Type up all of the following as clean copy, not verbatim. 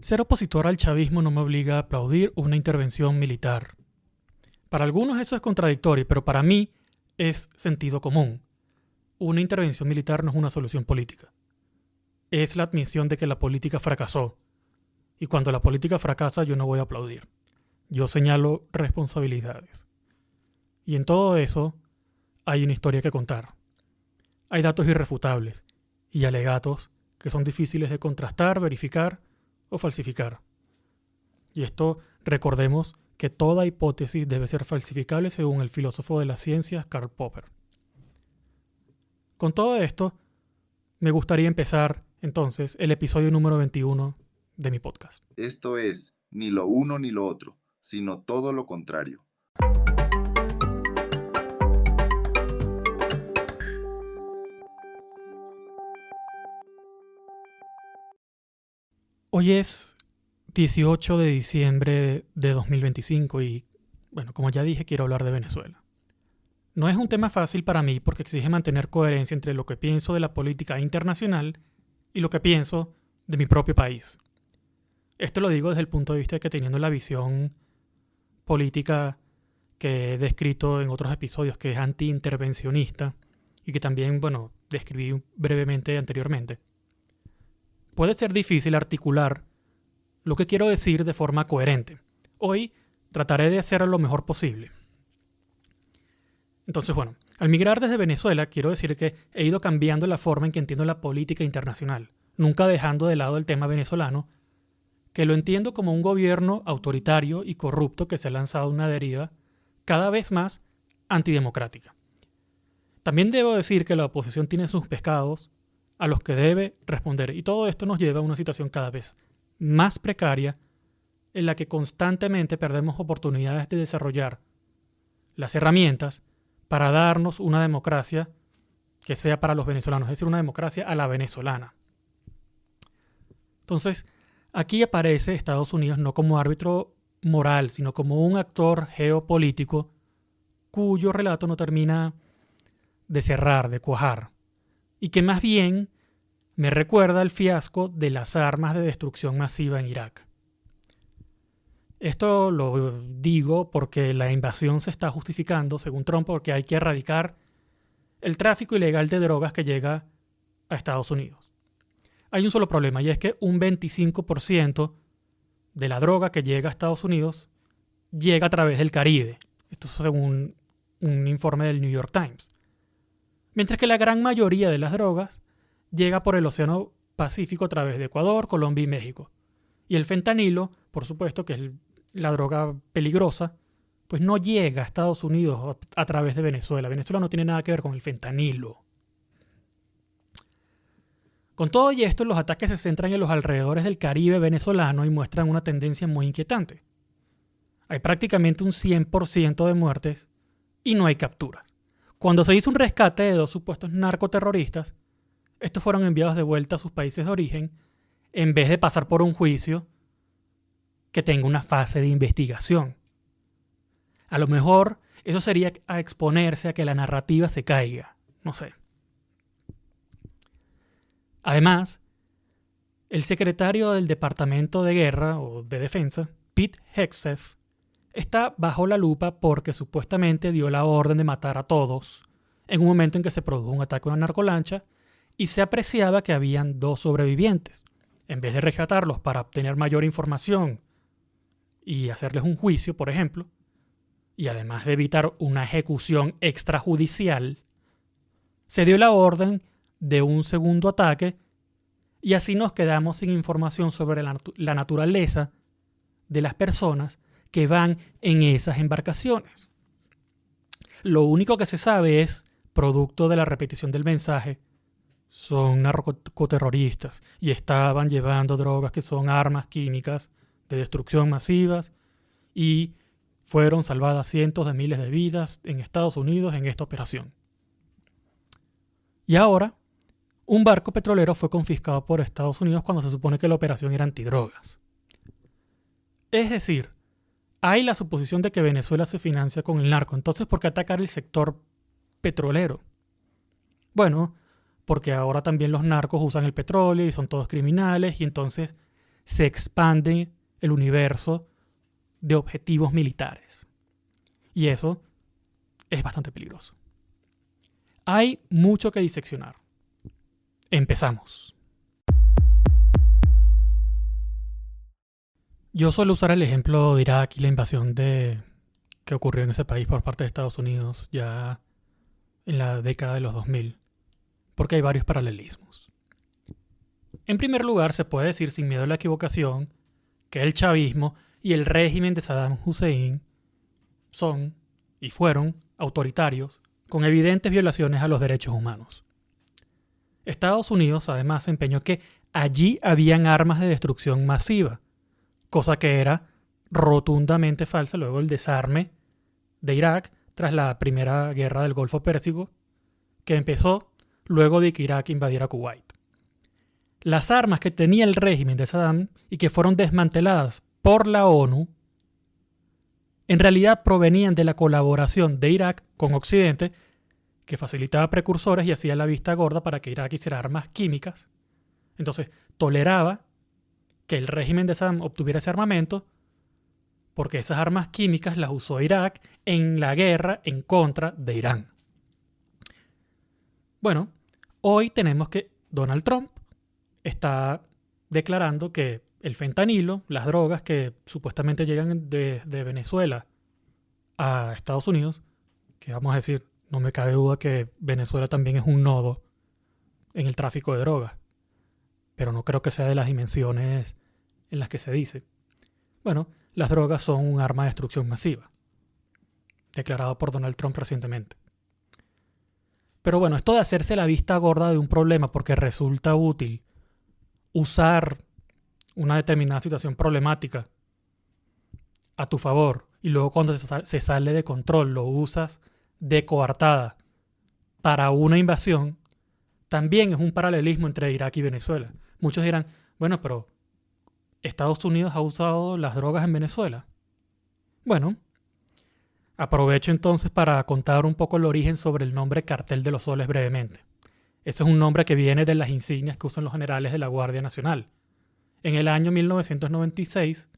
Ser opositor al chavismo no me obliga a aplaudir una intervención militar. Para algunos eso es contradictorio, pero para mí es sentido común. Una intervención militar no es una solución política. Es la admisión de que la política fracasó. Y cuando la política fracasa yo no voy a aplaudir. Yo señalo responsabilidades. Y en todo eso hay una historia que contar. Hay datos irrefutables y alegatos que son difíciles de contrastar, verificar o falsificar. Y esto, recordemos que toda hipótesis debe ser falsificable según el filósofo de las ciencias Karl Popper. Con todo esto, me gustaría empezar entonces el episodio número 21 de mi podcast. Esto es ni lo uno ni lo otro, sino todo lo contrario. Hoy es 18 de diciembre de 2025 y, bueno, como ya dije, quiero hablar de Venezuela. No es un tema fácil para mí porque exige mantener coherencia entre lo que pienso de la política internacional y lo que pienso de mi propio país. Esto lo digo desde el punto de vista de que teniendo la visión política que he descrito en otros episodios, que es anti-intervencionista y que también, describí brevemente anteriormente, puede ser difícil articular lo que quiero decir de forma coherente. Hoy trataré de hacerlo lo mejor posible. Entonces, al migrar desde Venezuela, quiero decir que he ido cambiando la forma en que entiendo la política internacional, nunca dejando de lado el tema venezolano, que lo entiendo como un gobierno autoritario y corrupto que se ha lanzado a una deriva cada vez más antidemocrática. También debo decir que la oposición tiene sus pecados a los que debe responder, y todo esto nos lleva a una situación cada vez más precaria en la que constantemente perdemos oportunidades de desarrollar las herramientas para darnos una democracia que sea para los venezolanos, es decir, una democracia a la venezolana. Entonces, aquí aparece Estados Unidos no como árbitro moral, sino como un actor geopolítico cuyo relato no termina de cerrar, de cuajar, y que más bien me recuerda el fiasco de las armas de destrucción masiva en Irak. Esto lo digo porque la invasión se está justificando, según Trump, porque hay que erradicar el tráfico ilegal de drogas que llega a Estados Unidos. Hay un solo problema, y es que un 25% de la droga que llega a Estados Unidos llega a través del Caribe. Esto según un informe del New York Times. Mientras que la gran mayoría de las drogas llega por el Océano Pacífico a través de Ecuador, Colombia y México. Y el fentanilo, por supuesto, que es la droga peligrosa, pues no llega a Estados Unidos a través de Venezuela. Venezuela no tiene nada que ver con el fentanilo. Con todo y esto, los ataques se centran en los alrededores del Caribe venezolano y muestran una tendencia muy inquietante. Hay prácticamente un 100% de muertes y no hay capturas. Cuando se hizo un rescate de 2 supuestos narcoterroristas, estos fueron enviados de vuelta a sus países de origen en vez de pasar por un juicio que tenga una fase de investigación. A lo mejor eso sería a exponerse a que la narrativa se caiga. No sé. Además, el secretario del Departamento de Guerra o de Defensa, Pete Hegseth, está bajo la lupa porque supuestamente dio la orden de matar a todos en un momento en que se produjo un ataque a una narcolancha y se apreciaba que habían 2 sobrevivientes. En vez de rescatarlos para obtener mayor información y hacerles un juicio, por ejemplo, y además de evitar una ejecución extrajudicial, se dio la orden de un segundo ataque y así nos quedamos sin información sobre la naturaleza de las personas que van en esas embarcaciones. Lo único que se sabe es, producto de la repetición del mensaje, son narcoterroristas y estaban llevando drogas que son armas químicas de destrucción masivas y fueron salvadas cientos de miles de vidas en Estados Unidos en esta operación. Y ahora, un barco petrolero fue confiscado por Estados Unidos cuando se supone que la operación era antidrogas. Es decir, hay la suposición de que Venezuela se financia con el narco. Entonces, ¿por qué atacar el sector petrolero? Bueno, porque ahora también los narcos usan el petróleo y son todos criminales y entonces se expande el universo de objetivos militares. Y eso es bastante peligroso. Hay mucho que diseccionar. Empezamos. Yo suelo usar el ejemplo de Irak y la invasión que ocurrió en ese país por parte de Estados Unidos ya en la década de los 2000, porque hay varios paralelismos. En primer lugar, se puede decir sin miedo a la equivocación que el chavismo y el régimen de Saddam Hussein son y fueron autoritarios con evidentes violaciones a los derechos humanos. Estados Unidos además se empeñó que allí habían armas de destrucción masiva, cosa que era rotundamente falsa luego del desarme de Irak tras la primera guerra del Golfo Pérsico, que empezó luego de que Irak invadiera Kuwait. Las armas que tenía el régimen de Saddam y que fueron desmanteladas por la ONU, en realidad provenían de la colaboración de Irak con Occidente, que facilitaba precursores y hacía la vista gorda para que Irak hiciera armas químicas. Entonces, toleraba que el régimen de Saddam obtuviera ese armamento porque esas armas químicas las usó Irak en la guerra en contra de Irán. Bueno, hoy tenemos que Donald Trump está declarando que el fentanilo, las drogas que supuestamente llegan de Venezuela a Estados Unidos, que vamos a decir, no me cabe duda que Venezuela también es un nodo en el tráfico de drogas, pero no creo que sea de las dimensiones en las que se dice. Bueno, las drogas son un arma de destrucción masiva, declarado por Donald Trump recientemente. Pero bueno, esto de hacerse la vista gorda de un problema porque resulta útil usar una determinada situación problemática a tu favor y luego cuando se sale de control lo usas de coartada para una invasión, también es un paralelismo entre Irak y Venezuela. Muchos dirán, bueno, pero ¿Estados Unidos ha usado las drogas en Venezuela? Bueno, aprovecho entonces para contar un poco el origen sobre el nombre Cartel de los Soles brevemente. Ese es un nombre que viene de las insignias que usan los generales de la Guardia Nacional. En el año 1996,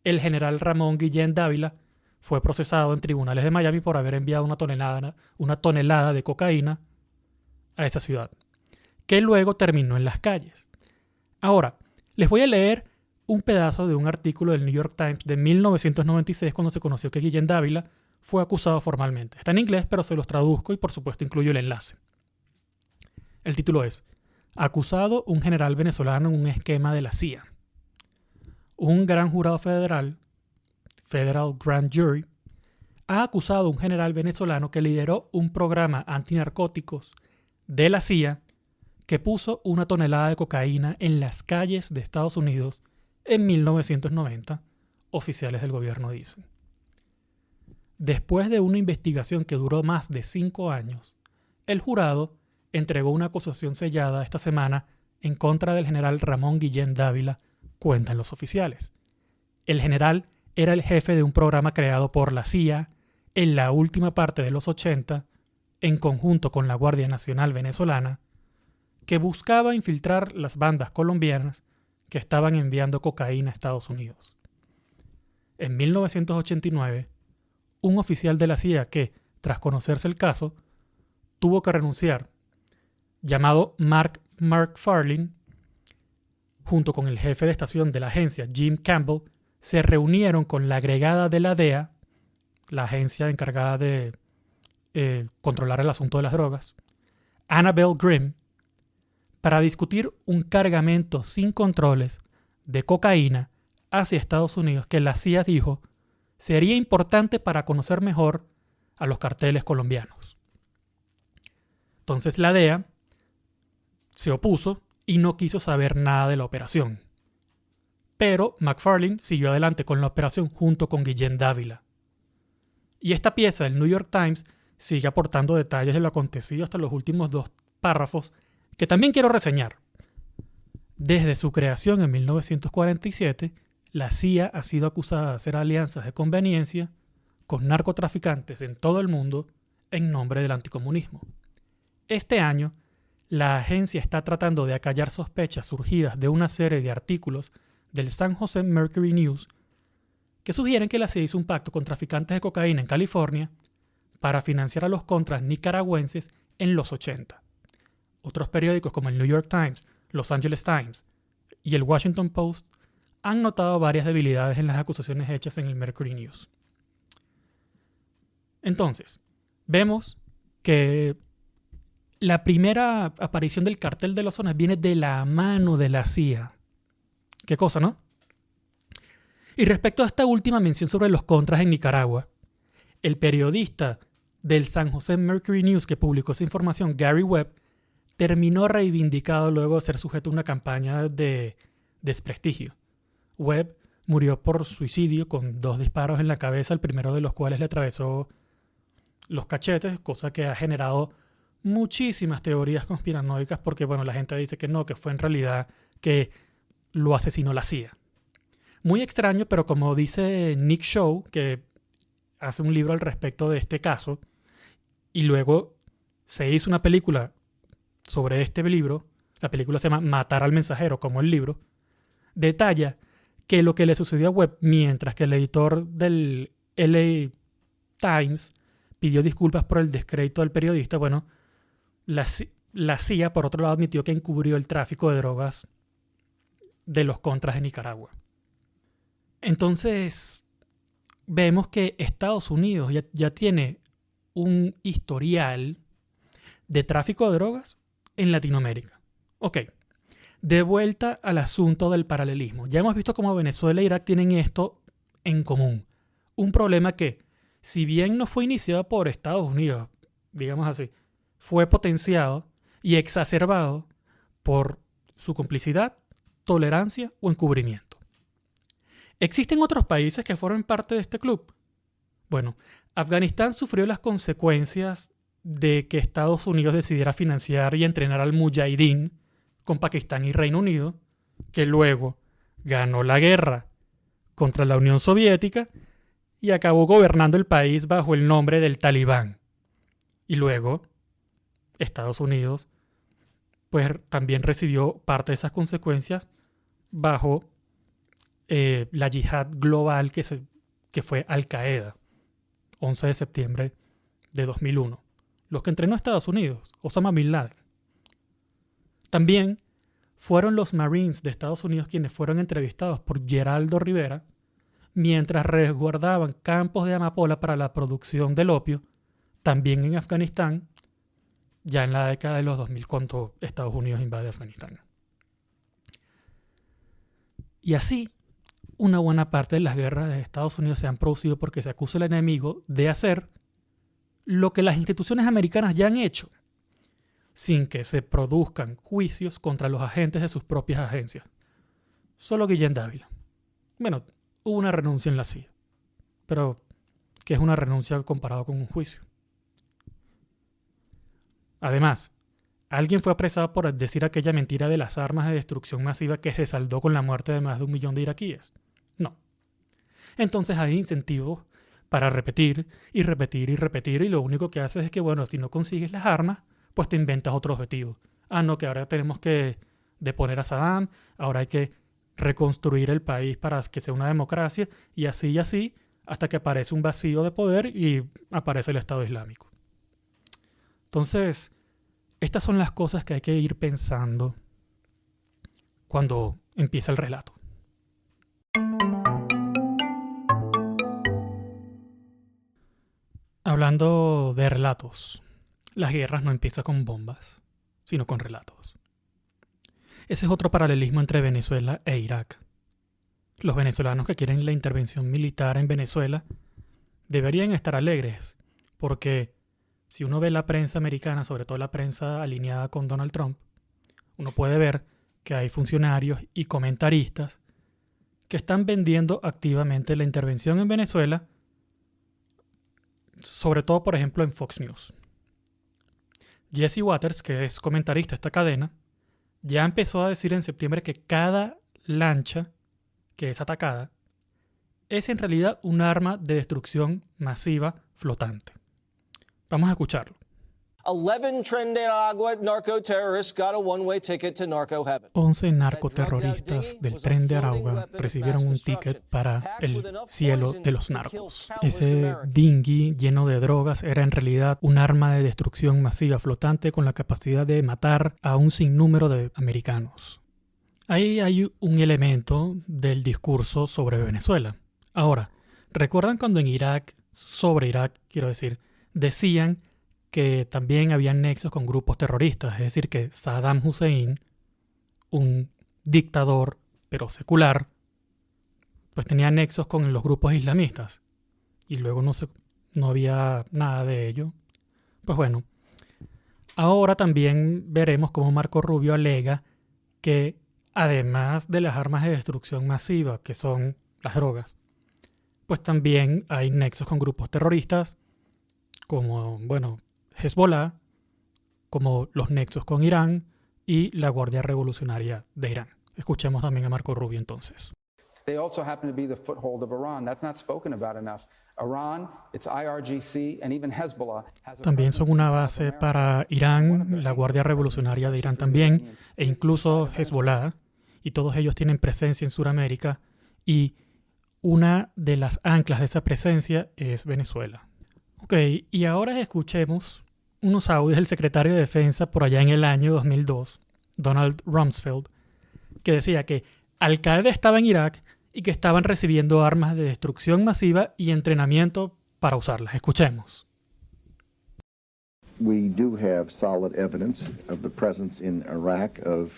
el general Ramón Guillén Dávila fue procesado en tribunales de Miami por haber enviado una tonelada de cocaína a esa ciudad, que luego terminó en las calles. Ahora, les voy a leer un pedazo de un artículo del New York Times de 1996 cuando se conoció que Guillén Dávila fue acusado formalmente. Está en inglés, pero se los traduzco y por supuesto incluyo el enlace. El título es Acusado un general venezolano en un esquema de la CIA. Un gran jurado federal, Federal Grand Jury, ha acusado a un general venezolano que lideró un programa antinarcóticos de la CIA que puso una tonelada de cocaína en las calles de Estados Unidos en 1990, oficiales del gobierno dicen. Después de una investigación que duró más de 5 años, el jurado entregó una acusación sellada esta semana en contra del general Ramón Guillén Dávila, cuentan los oficiales. El general era el jefe de un programa creado por la CIA en la última parte de los 80, en conjunto con la Guardia Nacional Venezolana, que buscaba infiltrar las bandas colombianas que estaban enviando cocaína a Estados Unidos. En 1989, un oficial de la CIA que, tras conocerse el caso, tuvo que renunciar, llamado Mark McFarlane, junto con el jefe de estación de la agencia, Jim Campbell, se reunieron con la agregada de la DEA, la agencia encargada de controlar el asunto de las drogas, Annabelle Grimm, para discutir un cargamento sin controles de cocaína hacia Estados Unidos que la CIA dijo sería importante para conocer mejor a los carteles colombianos. Entonces la DEA se opuso y no quiso saber nada de la operación. Pero McFarlane siguió adelante con la operación junto con Guillén Dávila. Y esta pieza del New York Times sigue aportando detalles de lo acontecido hasta los últimos 2 párrafos que también quiero reseñar. Desde su creación en 1947, la CIA ha sido acusada de hacer alianzas de conveniencia con narcotraficantes en todo el mundo en nombre del anticomunismo. Este año, la agencia está tratando de acallar sospechas surgidas de una serie de artículos del San Jose Mercury News que sugieren que la CIA hizo un pacto con traficantes de cocaína en California para financiar a los contras nicaragüenses en los 80. Otros periódicos como el New York Times, Los Angeles Times y el Washington Post han notado varias debilidades en las acusaciones hechas en el Mercury News. Entonces, vemos que la primera aparición del cartel de los Zonas viene de la mano de la CIA. ¿Qué cosa, no? Y respecto a esta última mención sobre los contras en Nicaragua, el periodista del San Jose Mercury News que publicó esa información, Gary Webb, terminó reivindicado luego de ser sujeto a una campaña de desprestigio. Webb murió por suicidio con 2 disparos en la cabeza, el primero de los cuales le atravesó los cachetes, cosa que ha generado muchísimas teorías conspiranoicas porque, bueno, la gente dice que no, que fue en realidad que lo asesinó la CIA. Muy extraño, pero como dice Nick Shaw, que hace un libro al respecto de este caso, y luego se hizo una película sobre este libro, la película se llama Matar al mensajero, como el libro, detalla que lo que le sucedió a Webb mientras que el editor del LA Times pidió disculpas por el descrédito del periodista, bueno, la CIA, por otro lado, admitió que encubrió el tráfico de drogas de los contras de Nicaragua. Entonces, vemos que Estados Unidos ya tiene un historial de tráfico de drogas en Latinoamérica. Ok, de vuelta al asunto del paralelismo. Ya hemos visto cómo Venezuela e Irak tienen esto en común. Un problema que, si bien no fue iniciado por Estados Unidos, digamos así, fue potenciado y exacerbado por su complicidad, tolerancia o encubrimiento. ¿Existen otros países que formen parte de este club? Bueno, Afganistán sufrió las consecuencias de que Estados Unidos decidiera financiar y entrenar al Mujahideen con Pakistán y Reino Unido, que luego ganó la guerra contra la Unión Soviética y acabó gobernando el país bajo el nombre del Talibán. Y luego Estados Unidos pues también recibió parte de esas consecuencias bajo la yihad global que fue Al-Qaeda, 11 de septiembre de 2001. Los que entrenó a Estados Unidos, Osama Bin Laden. También fueron los Marines de Estados Unidos quienes fueron entrevistados por Geraldo Rivera mientras resguardaban campos de amapola para la producción del opio, también en Afganistán, ya en la década de los 2000 cuando Estados Unidos invade Afganistán. Y así, una buena parte de las guerras de Estados Unidos se han producido porque se acusa al enemigo de hacer lo que las instituciones americanas ya han hecho, sin que se produzcan juicios contra los agentes de sus propias agencias. Solo Guillén Dávila. Bueno, hubo una renuncia en la CIA, pero ¿qué es una renuncia comparado con un juicio? Además, ¿alguien fue apresado por decir aquella mentira de las armas de destrucción masiva que se saldó con la muerte de más de 1 millón de iraquíes? No. Entonces hay incentivos para repetir y repetir y repetir, y lo único que haces es que, bueno, si no consigues las armas, pues te inventas otro objetivo. Ah, no, que ahora tenemos que deponer a Saddam, ahora hay que reconstruir el país para que sea una democracia, y así, hasta que aparece un vacío de poder y aparece el Estado Islámico. Entonces, estas son las cosas que hay que ir pensando cuando empieza el relato. Hablando de relatos, las guerras no empiezan con bombas, sino con relatos. Ese es otro paralelismo entre Venezuela e Irak. Los venezolanos que quieren la intervención militar en Venezuela deberían estar alegres, porque si uno ve la prensa americana, sobre todo la prensa alineada con Donald Trump, uno puede ver que hay funcionarios y comentaristas que están vendiendo activamente la intervención en Venezuela, sobre todo, por ejemplo, en Fox News. Jesse Waters, que es comentarista de esta cadena, ya empezó a decir en septiembre que cada lancha que es atacada es en realidad un arma de destrucción masiva flotante. Vamos a escucharlo. 11 Tren de Agua narco-terrorists got a one-way ticket to narco heaven. 11 narcoterroristas del Tren de Aragua recibieron un ticket para el cielo de los narcos. Ese dinghy lleno de drogas era en realidad un arma de destrucción masiva flotante con la capacidad de matar a un sinnúmero de americanos. Ahí hay un elemento del discurso sobre Venezuela. Ahora, ¿recuerdan cuando en Irak, sobre Irak, quiero decir, decían que también había nexos con grupos terroristas? Es decir, que Saddam Hussein, un dictador pero secular, pues tenía nexos con los grupos islamistas. Y luego no había nada de ello. Pues bueno, ahora también veremos cómo Marco Rubio alega que además de las armas de destrucción masiva, que son las drogas, pues también hay nexos con grupos terroristas como, bueno, Hezbollah, como los nexos con Irán y la Guardia Revolucionaria de Irán. Escuchemos también a Marco Rubio entonces. They also happen to be the foothold of Iran. That's not spoken about enough. Iran, its IRGC, and even Hezbollah también son una base para Irán, la Guardia Revolucionaria de Irán también, e incluso Hezbollah, y todos ellos tienen presencia en Sudamérica, y una de las anclas de esa presencia es Venezuela. Ok, y ahora escuchemos unos audios del secretario de Defensa por allá en el año 2002, Donald Rumsfeld, que decía que Al-Qaeda estaba en Irak y que estaban recibiendo armas de destrucción masiva y entrenamiento para usarlas. Escuchemos. We do have solid evidence of the presence in Iraq of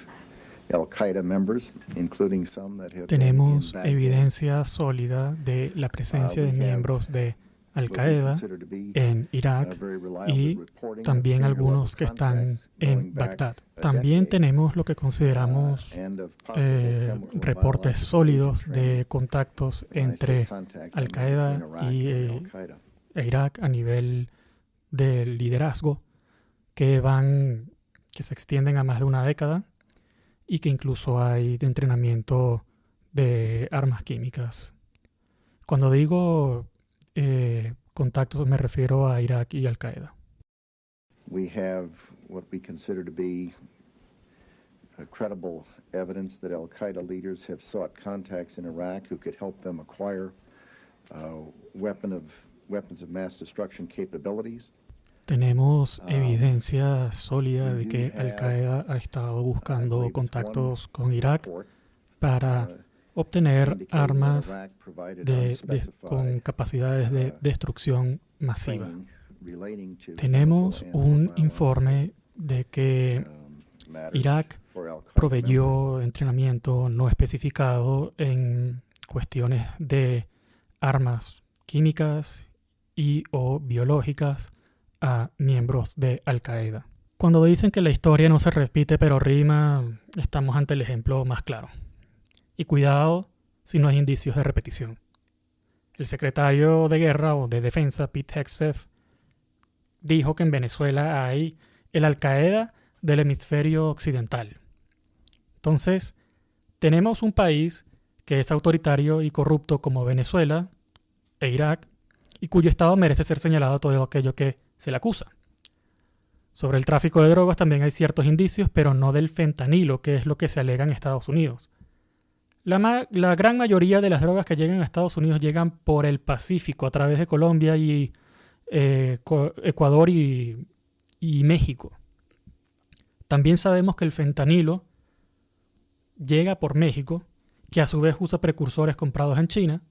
Al-Qaeda members, including some that have Tenemos evidencia sólida de la presencia de miembros de Al-Qaeda en Irak y también algunos que están en Bagdad. También tenemos lo que consideramos reportes sólidos de contactos entre Al-Qaeda e Irak a nivel del liderazgo que se extienden a más de una década y que incluso hay de entrenamiento de armas químicas. Cuando digo contactos me refiero a Irak y Al-Qaeda. We have what we consider to be credible evidence that Al-Qaeda leaders have sought contacts in Iraq who could help them acquire weapons of mass destruction capabilities. Tenemos evidencia sólida de que Al-Qaeda ha estado buscando contactos con Irak para obtener armas con capacidades de destrucción masiva. Tenemos un informe de que Irak proveyó entrenamiento no especificado en cuestiones de armas químicas y o biológicas a miembros de Al-Qaeda. Cuando dicen que la historia no se repite pero rima, estamos ante el ejemplo más claro. Y cuidado si no hay indicios de repetición. El secretario de Guerra o de Defensa, Pete Hegseth, dijo que en Venezuela hay el Al-Qaeda del hemisferio occidental. Entonces, tenemos un país que es autoritario y corrupto como Venezuela e Irak, y cuyo Estado merece ser señalado todo aquello que se le acusa. Sobre el tráfico de drogas también hay ciertos indicios, pero no del fentanilo, que es lo que se alega en Estados Unidos. La gran mayoría de las drogas que llegan a Estados Unidos llegan por el Pacífico, a través de Colombia y Ecuador y México. También sabemos que el fentanilo llega por México, que a su vez usa precursores comprados en China,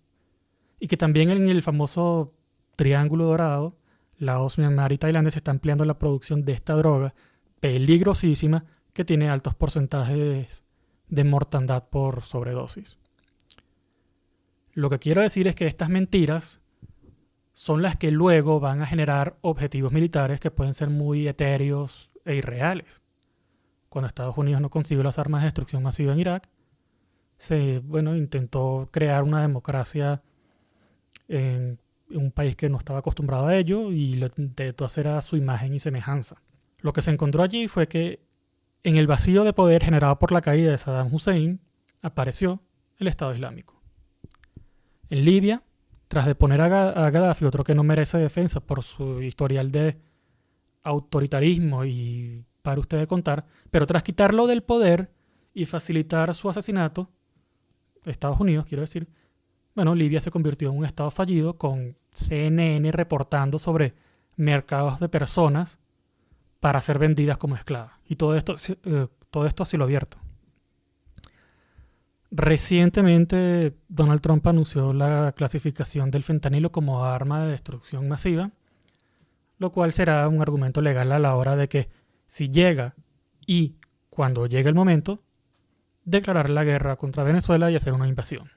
y que también en el famoso Triángulo Dorado, Laos, Myanmar y Tailandia se está ampliando la producción de esta droga peligrosísima que tiene altos porcentajes de mortandad por sobredosis. Lo que quiero decir es que estas mentiras son las que luego van a generar objetivos militares que pueden ser muy etéreos e irreales. Cuando Estados Unidos no consiguió las armas de destrucción masiva en Irak, intentó crear una democracia en un país que no estaba acostumbrado a ello y lo intentó hacer a su imagen y semejanza. Lo que se encontró allí fue que en el vacío de poder generado por la caída de Saddam Hussein apareció el Estado Islámico. En Libia, tras deponer a Gaddafi, otro que no merece defensa por su historial de autoritarismo y para ustedes contar, pero tras quitarlo del poder y facilitar su asesinato, Estados Unidos, quiero decir, bueno, Libia se convirtió en un estado fallido con CNN reportando sobre mercados de personas para ser vendidas como esclavas. Y todo esto a cielo abierto. Recientemente, Donald Trump anunció la clasificación del fentanilo como arma de destrucción masiva, lo cual será un argumento legal a la hora de que si llega y cuando llegue el momento, declarar la guerra contra Venezuela y hacer una invasión.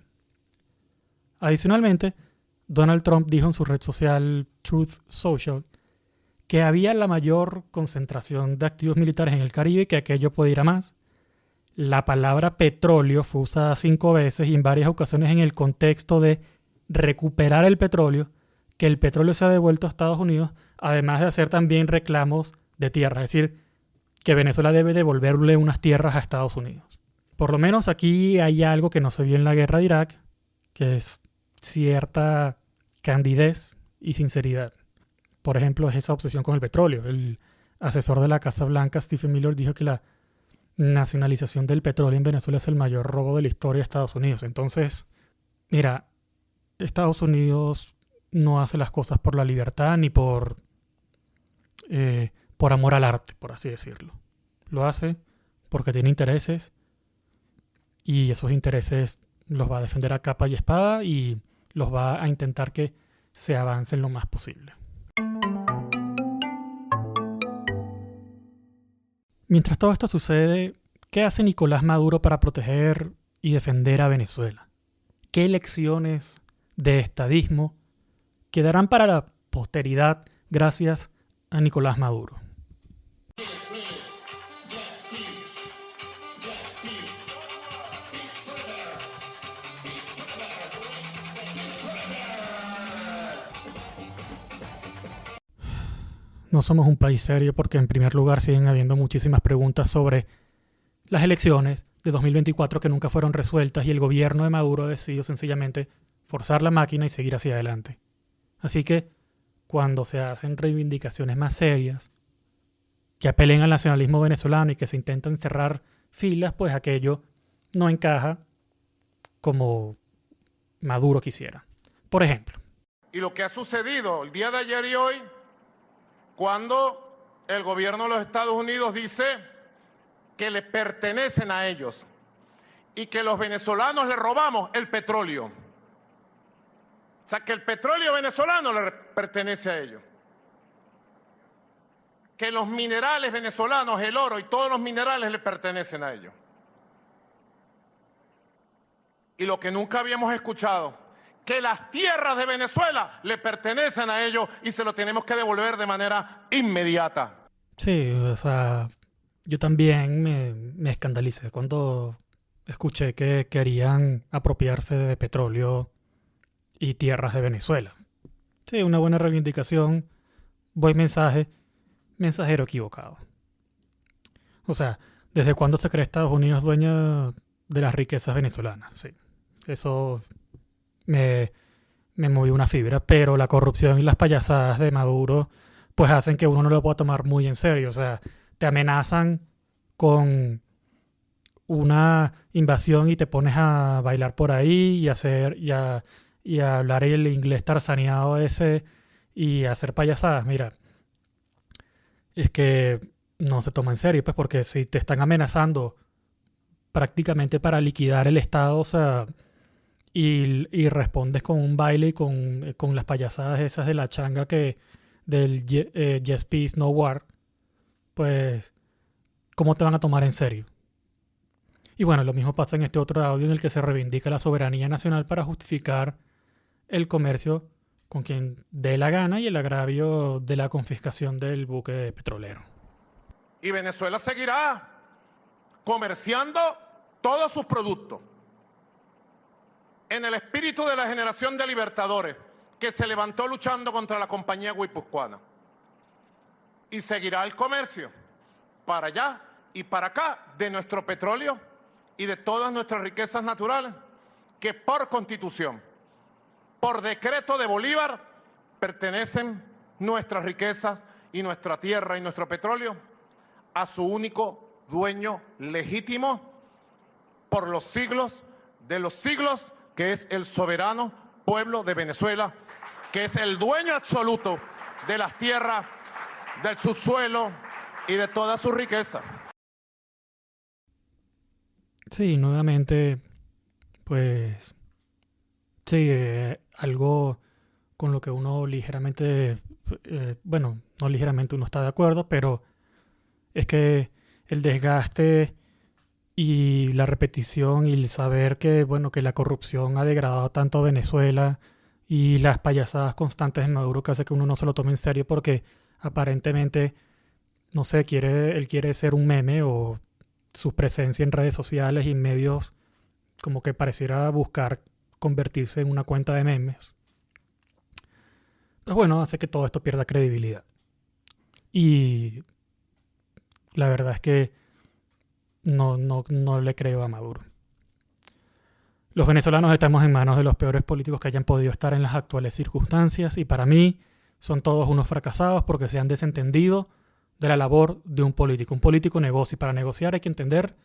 Adicionalmente, Donald Trump dijo en su red social Truth Social que había la mayor concentración de activos militares en el Caribe y que aquello podía ir a más. La palabra petróleo fue usada 5 veces y en varias ocasiones en el contexto de recuperar el petróleo, que el petróleo se ha devuelto a Estados Unidos, además de hacer también reclamos de tierra, es decir, que Venezuela debe devolverle unas tierras a Estados Unidos. Por lo menos aquí hay algo que no se vio en la guerra de Irak, que es cierta candidez y sinceridad. Por ejemplo, es esa obsesión con el petróleo. El asesor de la Casa Blanca, Stephen Miller, dijo que la nacionalización del petróleo en Venezuela es el mayor robo de la historia de Estados Unidos. Entonces, mira, Estados Unidos no hace las cosas por la libertad ni por amor al arte, por así decirlo. Lo hace porque tiene intereses y esos intereses los va a defender a capa y espada y los va a intentar que se avancen lo más posible. Mientras todo esto sucede, ¿qué hace Nicolás Maduro para proteger y defender a Venezuela? ¿Qué lecciones de estadismo quedarán para la posteridad gracias a Nicolás Maduro? No somos un país serio porque en primer lugar siguen habiendo muchísimas preguntas sobre las elecciones de 2024 que nunca fueron resueltas y el gobierno de Maduro decidió sencillamente forzar la máquina y seguir hacia adelante. Así que cuando se hacen reivindicaciones más serias que apelen al nacionalismo venezolano y que se intentan cerrar filas, pues aquello no encaja como Maduro quisiera. Por ejemplo. Y lo que ha sucedido el día de ayer y hoy, cuando el gobierno de los Estados Unidos dice que le pertenecen a ellos y que los venezolanos le robamos el petróleo. O sea, que el petróleo venezolano le pertenece a ellos. Que los minerales venezolanos, el oro y todos los minerales le pertenecen a ellos. Y lo que nunca habíamos escuchado, que las tierras de Venezuela le pertenecen a ellos y se lo tenemos que devolver de manera inmediata. Sí, o sea, yo también me escandalicé cuando escuché que querían apropiarse de petróleo y tierras de Venezuela. Sí, una buena reivindicación, buen mensaje, mensajero equivocado. O sea, ¿desde cuándo se cree Estados Unidos dueño de las riquezas venezolanas? Sí, eso me movió una fibra, pero la corrupción y las payasadas de Maduro pues hacen que uno no lo pueda tomar muy en serio. O sea, te amenazan con una invasión y te pones a bailar por ahí y a hablar el inglés tarzaneado ese y a hacer payasadas. Mira, es que no se toma en serio, pues, porque si te están amenazando prácticamente para liquidar el Estado, o sea, y respondes con un baile y con las payasadas esas de la changa del Yes Peace, No War, pues, ¿cómo te van a tomar en serio? Y bueno, lo mismo pasa en este otro audio en el que se reivindica la soberanía nacional para justificar el comercio con quien dé la gana y el agravio de la confiscación del buque petrolero. Y Venezuela seguirá comerciando todos sus productos en el espíritu de la generación de libertadores que se levantó luchando contra la compañía guipuzcoana. Y seguirá el comercio para allá y para acá de nuestro petróleo y de todas nuestras riquezas naturales que por Constitución, por decreto de Bolívar, pertenecen nuestras riquezas y nuestra tierra y nuestro petróleo a su único dueño legítimo por los siglos de los siglos, que es el soberano pueblo de Venezuela, que es el dueño absoluto de las tierras, del subsuelo y de toda su riqueza. Sí, nuevamente, pues, sí, algo con lo que uno ligeramente, bueno, no ligeramente uno está de acuerdo, pero es que el desgaste y la repetición y el saber que, bueno, que la corrupción ha degradado tanto a Venezuela y las payasadas constantes de Maduro que hace que uno no se lo tome en serio porque aparentemente, no sé, él quiere ser un meme o su presencia en redes sociales y medios como que pareciera buscar convertirse en una cuenta de memes. Pues bueno, hace que todo esto pierda credibilidad. Y la verdad es que no le creo a Maduro. Los venezolanos estamos en manos de los peores políticos que hayan podido estar en las actuales circunstancias y para mí son todos unos fracasados porque se han desentendido de la labor de un político. Un político negocia y para negociar hay que entender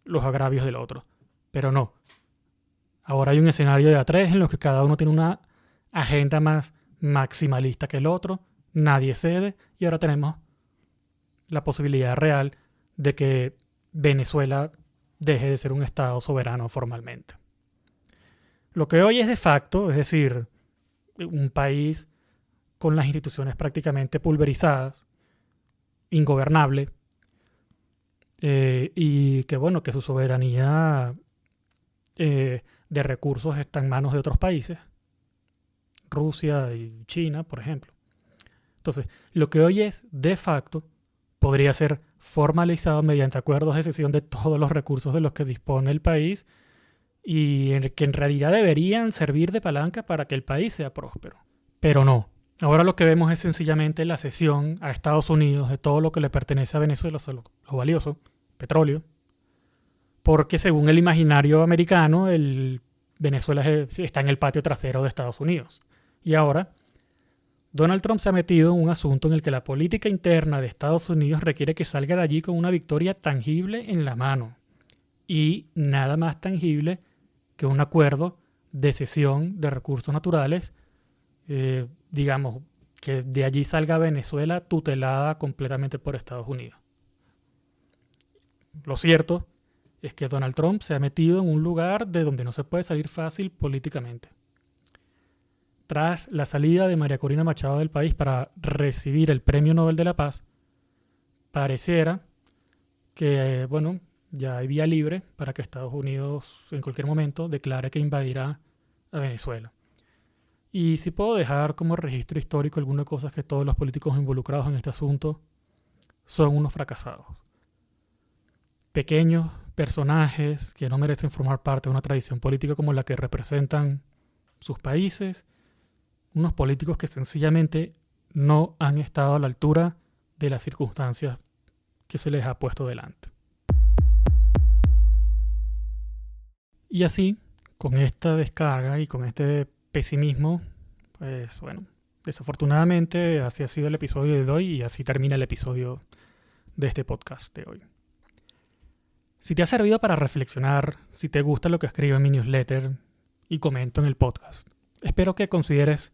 los agravios del otro. Pero no. Ahora hay un escenario de A3 en los que cada uno tiene una agenda más maximalista que el otro, nadie cede y ahora tenemos la posibilidad real de que Venezuela deje de ser un estado soberano formalmente. Lo que hoy es de facto, es decir, un país con las instituciones prácticamente pulverizadas, ingobernable, y que bueno, que su soberanía de recursos está en manos de otros países, Rusia y China, por ejemplo. Entonces, lo que hoy es de facto podría ser formalizado mediante acuerdos de cesión de todos los recursos de los que dispone el país y que en realidad deberían servir de palanca para que el país sea próspero. Pero no. Ahora lo que vemos es sencillamente la cesión a Estados Unidos de todo lo que le pertenece a Venezuela, o sea, lo valioso, petróleo, porque según el imaginario americano, Venezuela está en el patio trasero de Estados Unidos. Y ahora Donald Trump se ha metido en un asunto en el que la política interna de Estados Unidos requiere que salga de allí con una victoria tangible en la mano. Y nada más tangible que un acuerdo de cesión de recursos naturales, digamos, que de allí salga Venezuela tutelada completamente por Estados Unidos. Lo cierto es que Donald Trump se ha metido en un lugar de donde no se puede salir fácil políticamente. Tras la salida de María Corina Machado del país para recibir el Premio Nobel de la Paz, pareciera que, bueno, ya hay vía libre para que Estados Unidos en cualquier momento declare que invadirá a Venezuela. Y si puedo dejar como registro histórico algunas cosas que todos los políticos involucrados en este asunto son unos fracasados. Pequeños personajes que no merecen formar parte de una tradición política como la que representan sus países, unos políticos que sencillamente no han estado a la altura de las circunstancias que se les ha puesto delante. Y así, con esta descarga y con este pesimismo, pues bueno, desafortunadamente así ha sido el episodio de hoy y así termina el episodio de este podcast de hoy. Si te ha servido para reflexionar, si te gusta lo que escribo en mi newsletter y comento en el podcast, espero que consideres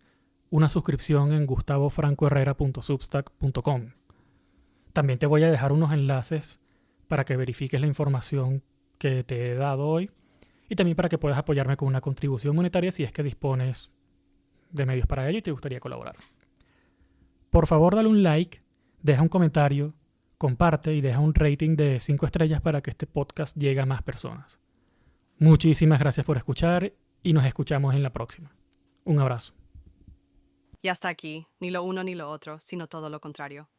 una suscripción en gustavofrancoherrera.substack.com. También te voy a dejar unos enlaces para que verifiques la información que te he dado hoy y también para que puedas apoyarme con una contribución monetaria si es que dispones de medios para ello y te gustaría colaborar. Por favor, dale un like, deja un comentario, comparte y deja un rating de 5 estrellas para que este podcast llegue a más personas. Muchísimas gracias por escuchar y nos escuchamos en la próxima. Un abrazo. Y hasta aquí, ni lo uno ni lo otro, sino todo lo contrario.